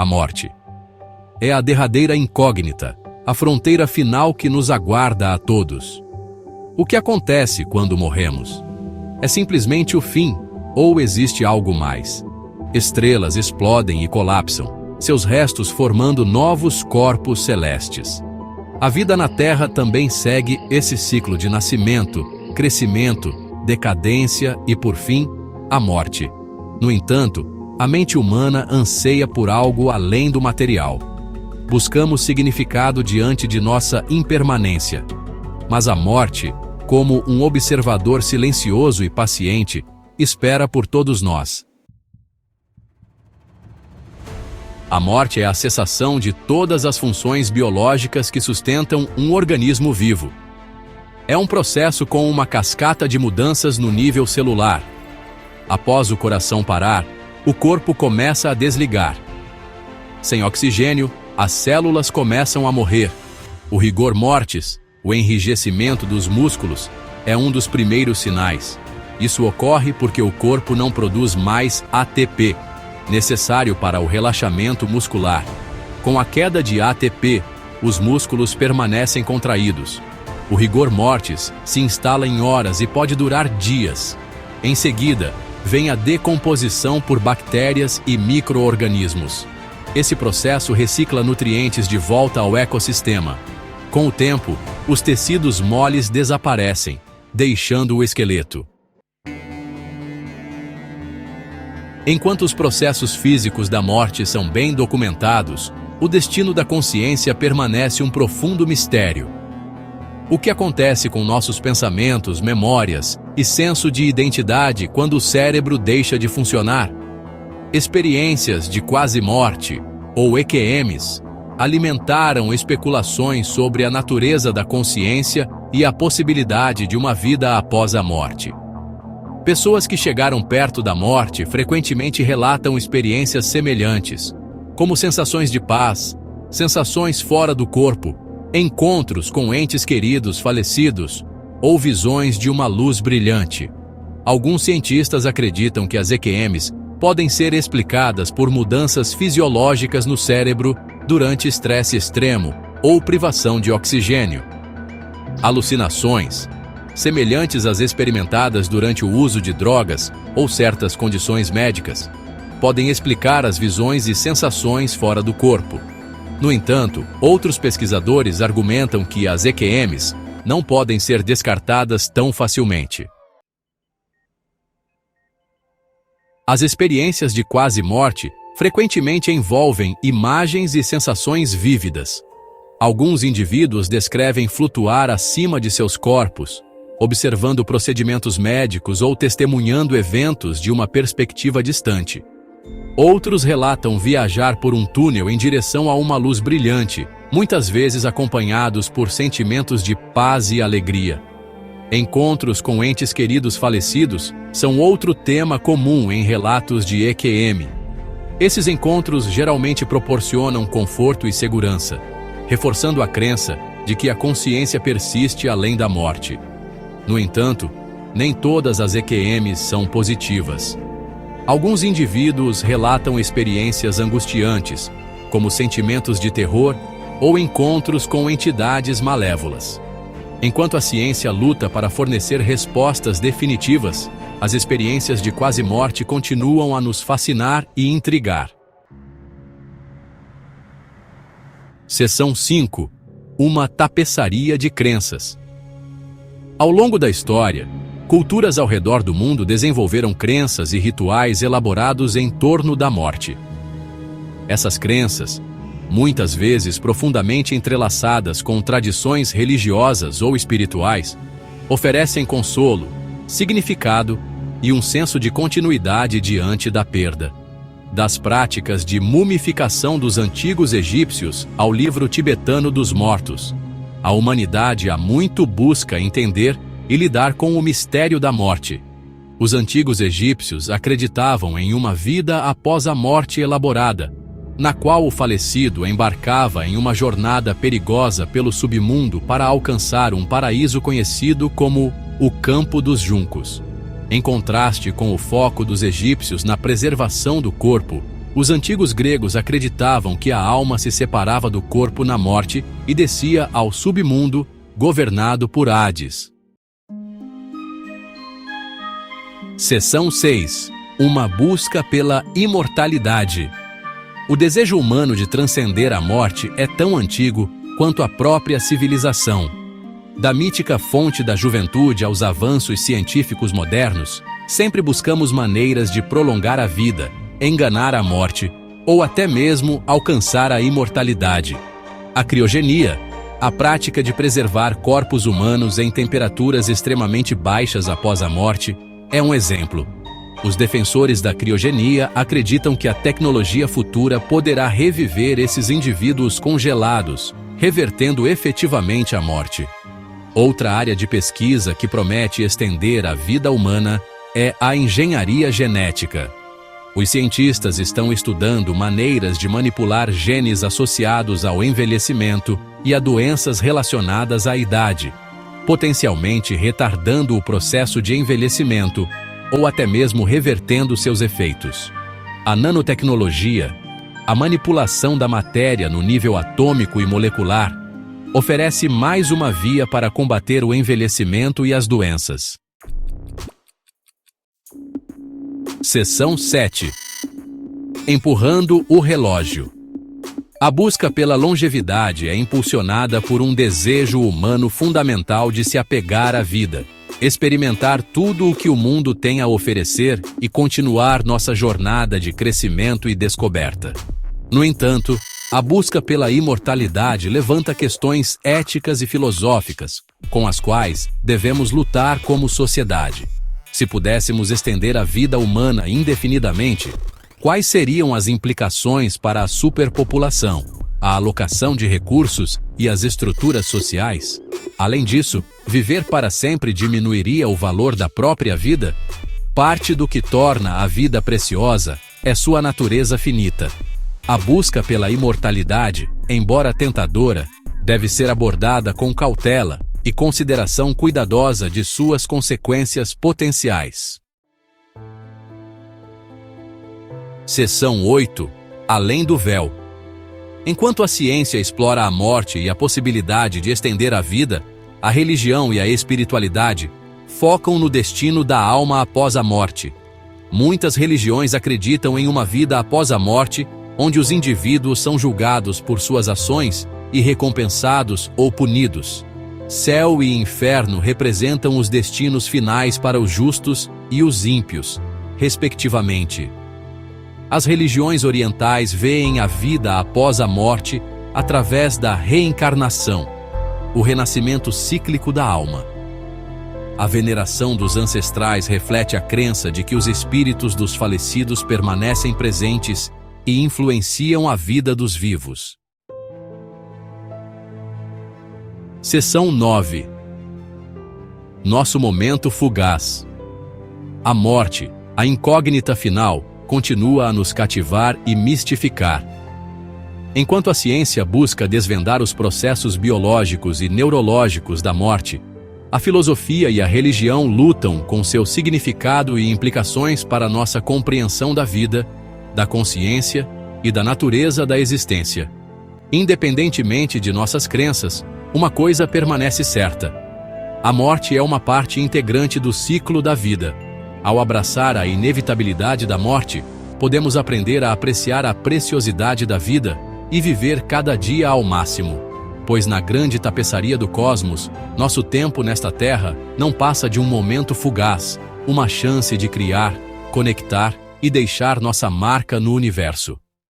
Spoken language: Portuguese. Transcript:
a morte. É a derradeira incógnita, a fronteira final que nos aguarda a todos. O que acontece quando morremos? É simplesmente o fim, ou existe algo mais? Estrelas explodem e colapsam, seus restos formando novos corpos celestes. A vida na Terra também segue esse ciclo de nascimento, crescimento, decadência e, por fim, a morte. No entanto, a mente humana anseia por algo além do material. Buscamos significado diante de nossa impermanência. Mas a morte, como um observador silencioso e paciente, espera por todos nós. A morte é a cessação de todas as funções biológicas que sustentam um organismo vivo. É um processo com uma cascata de mudanças no nível celular. Após o coração parar, o corpo começa a desligar. Sem oxigênio, as células começam a morrer. O rigor mortis, o enrijecimento dos músculos, é um dos primeiros sinais. Isso ocorre porque o corpo não produz mais ATP, necessário para o relaxamento muscular. Com a queda de ATP, os músculos permanecem contraídos. O rigor mortis se instala em horas e pode durar dias. Em seguida, vem a decomposição por bactérias e micro-organismos. Esse processo recicla nutrientes de volta ao ecossistema. Com o tempo, os tecidos moles desaparecem, deixando o esqueleto. Enquanto os processos físicos da morte são bem documentados, o destino da consciência permanece um profundo mistério. O que acontece com nossos pensamentos, memórias e senso de identidade quando o cérebro deixa de funcionar? Experiências de quase-morte, ou EQMs, alimentaram especulações sobre a natureza da consciência e a possibilidade de uma vida após a morte. Pessoas que chegaram perto da morte frequentemente relatam experiências semelhantes, como sensações de paz, sensações fora do corpo, encontros com entes queridos falecidos ou visões de uma luz brilhante. Alguns cientistas acreditam que as EQMs podem ser explicadas por mudanças fisiológicas no cérebro durante estresse extremo ou privação de oxigênio. Alucinações, semelhantes às experimentadas durante o uso de drogas ou certas condições médicas, podem explicar as visões e sensações fora do corpo. No entanto, outros pesquisadores argumentam que as EQMs não podem ser descartadas tão facilmente. As experiências de quase-morte frequentemente envolvem imagens e sensações vívidas. Alguns indivíduos descrevem flutuar acima de seus corpos, observando procedimentos médicos ou testemunhando eventos de uma perspectiva distante. Outros relatam viajar por um túnel em direção a uma luz brilhante, muitas vezes acompanhados por sentimentos de paz e alegria. Encontros com entes queridos falecidos são outro tema comum em relatos de EQM. Esses encontros geralmente proporcionam conforto e segurança, reforçando a crença de que a consciência persiste além da morte. No entanto, nem todas as EQMs são positivas. Alguns indivíduos relatam experiências angustiantes, como sentimentos de terror ou encontros com entidades malévolas. Enquanto a ciência luta para fornecer respostas definitivas, as experiências de quase-morte continuam a nos fascinar e intrigar. Seção 5. Uma tapeçaria de crenças. Ao longo da história, culturas ao redor do mundo desenvolveram crenças e rituais elaborados em torno da morte. Essas crenças, muitas vezes profundamente entrelaçadas com tradições religiosas ou espirituais, oferecem consolo, significado e um senso de continuidade diante da perda. Das práticas de mumificação dos antigos egípcios ao livro tibetano dos mortos, a humanidade há muito busca entender e lidar com o mistério da morte. Os antigos egípcios acreditavam em uma vida após a morte elaborada, na qual o falecido embarcava em uma jornada perigosa pelo submundo para alcançar um paraíso conhecido como o Campo dos Juncos. Em contraste com o foco dos egípcios na preservação do corpo, Os antigos gregos acreditavam que a alma se separava do corpo na morte e descia ao submundo, governado por Hades. Seção 6. Uma busca pela imortalidade. O desejo humano de transcender a morte é tão antigo quanto a própria civilização. Da mítica fonte da juventude aos avanços científicos modernos, sempre buscamos maneiras de prolongar a vida, enganar a morte ou até mesmo alcançar a imortalidade. A criogenia, a prática de preservar corpos humanos em temperaturas extremamente baixas após a morte, é um exemplo. Os defensores da criogenia acreditam que a tecnologia futura poderá reviver esses indivíduos congelados, revertendo efetivamente a morte. Outra área de pesquisa que promete estender a vida humana é a engenharia genética. Os cientistas estão estudando maneiras de manipular genes associados ao envelhecimento e a doenças relacionadas à idade, potencialmente retardando o processo de envelhecimento ou até mesmo revertendo seus efeitos. A nanotecnologia, a manipulação da matéria no nível atômico e molecular, oferece mais uma via para combater o envelhecimento e as doenças. Seção 7. Empurrando o relógio. A busca pela longevidade é impulsionada por um desejo humano fundamental de se apegar à vida, experimentar tudo o que o mundo tem a oferecer e continuar nossa jornada de crescimento e descoberta. No entanto, a busca pela imortalidade levanta questões éticas e filosóficas, com as quais devemos lutar como sociedade. Se pudéssemos estender a vida humana indefinidamente, quais seriam as implicações para a superpopulação, a alocação de recursos e as estruturas sociais? Além disso, viver para sempre diminuiria o valor da própria vida? Parte do que torna a vida preciosa é sua natureza finita. A busca pela imortalidade, embora tentadora, deve ser abordada com cautela e consideração cuidadosa de suas consequências potenciais. Seção 8. Além do véu. Enquanto a ciência explora a morte e a possibilidade de estender a vida, a religião e a espiritualidade focam no destino da alma após a morte. Muitas religiões acreditam em uma vida após a morte, onde os indivíduos são julgados por suas ações e recompensados ou punidos. Céu e inferno representam os destinos finais para os justos e os ímpios, respectivamente. As religiões orientais veem a vida após a morte através da reencarnação, o renascimento cíclico da alma. A veneração dos ancestrais reflete a crença de que os espíritos dos falecidos permanecem presentes e influenciam a vida dos vivos. Seção 9. Nosso momento fugaz. A morte, a incógnita final, continua a nos cativar e mistificar. Enquanto a ciência busca desvendar os processos biológicos e neurológicos da morte, a filosofia e a religião lutam com seu significado e implicações para nossa compreensão da vida, da consciência e da natureza da existência. Independentemente de nossas crenças, uma coisa permanece certa: a morte é uma parte integrante do ciclo da vida. Ao abraçar a inevitabilidade da morte, podemos aprender a apreciar a preciosidade da vida e viver cada dia ao máximo, pois na grande tapeçaria do cosmos, nosso tempo nesta terra não passa de um momento fugaz, uma chance de criar, conectar e deixar nossa marca no universo.